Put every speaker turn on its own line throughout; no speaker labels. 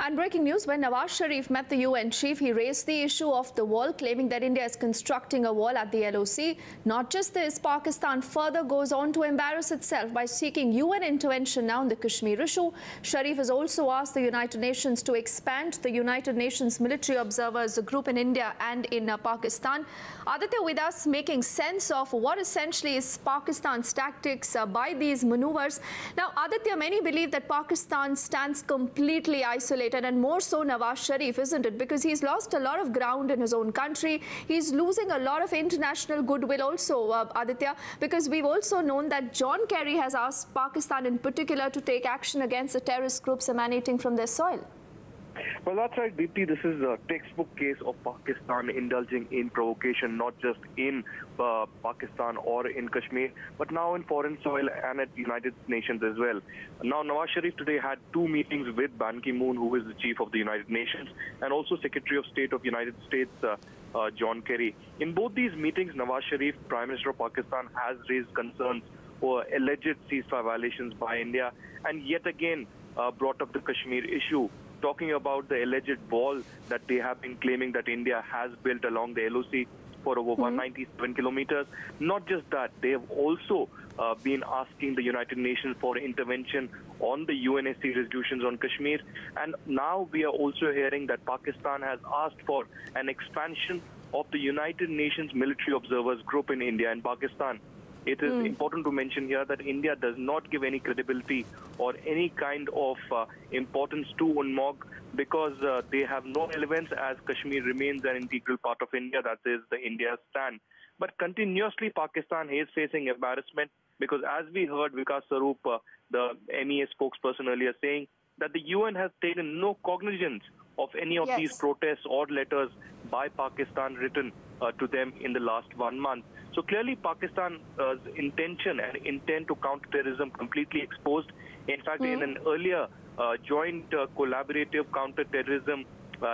And breaking news, when Nawaz Sharif met the UN chief, he raised the issue of the wall, claiming that India is constructing a wall at the LOC. Not just this, Pakistan further goes on to embarrass itself by seeking UN intervention now in the Kashmir issue. Sharif has also asked the United Nations to expand the United Nations military observers group in India and in Pakistan. Aditya with us, making sense of what essentially is Pakistan's tactics by these maneuvers. Now, Aditya, many believe that Pakistan stands completely isolated, and more so Nawaz Sharif, isn't it? Because he's lost a lot of ground in his own country. He's losing a lot of international goodwill also, Aditya, because we've also known that John Kerry has asked Pakistan in particular to take action against the terrorist groups emanating from their soil.
Well, that's right, Deepti. This is a textbook case of Pakistan indulging in provocation, not just in Pakistan or in Kashmir, but now in foreign soil and at United Nations as well. Now, Nawaz Sharif today had two meetings with Ban Ki-moon, who is the chief of the United Nations, and also Secretary of State of United States, John Kerry. In both these meetings, Nawaz Sharif, Prime Minister of Pakistan, has raised concerns for alleged ceasefire violations by India, and yet again brought up the Kashmir issue, talking about the alleged wall that they have been claiming that India has built along the LOC for over 197 kilometers. Not just that, they have also been asking the United Nations for intervention on the UNSC resolutions on Kashmir. And now we are also hearing that Pakistan has asked for an expansion of the United Nations military observers group in India and Pakistan. It is important to mention here that India does not give any credibility or any kind of importance to UNMOG because they have no relevance, as Kashmir remains an integral part of India. That is the India's stand. But continuously, Pakistan is facing embarrassment because, as we heard Vikas Sarup, the MEA spokesperson, earlier saying that the UN has taken no cognizance of any of these protests or letters by Pakistan written to them in the last 1 month. So clearly Pakistan's intention and intent to counter terrorism completely exposed. In fact, in an earlier joint collaborative counter-terrorism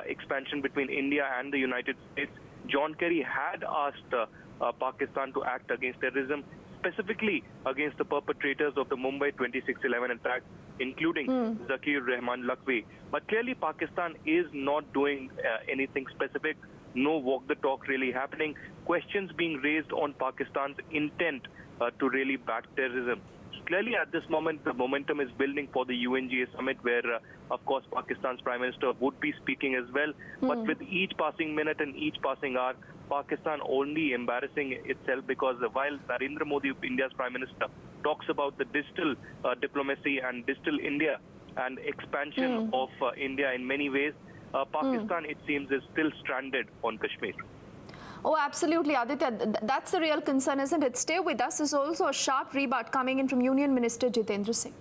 expansion between India and the United States, John Kerry had asked Pakistan to act against terrorism, specifically against the perpetrators of the Mumbai 26/11 attack, including Zakir Rahman Lakhvi. But clearly Pakistan is not doing anything specific. No walk the talk really happening. Questions being raised on Pakistan's intent to really back terrorism. So clearly at this moment, the momentum is building for the UNGA summit where, of course, Pakistan's Prime Minister would be speaking as well. But with each passing minute and each passing hour, Pakistan only embarrassing itself because while Narendra Modi, India's Prime Minister, talks about the digital diplomacy and digital India and expansion of India in many ways, Pakistan, it seems, is still stranded on Kashmir.
Oh, absolutely, Aditya. That's the real concern, isn't it? Stay with us. There's also a sharp rebut coming in from Union Minister Jitendra Singh.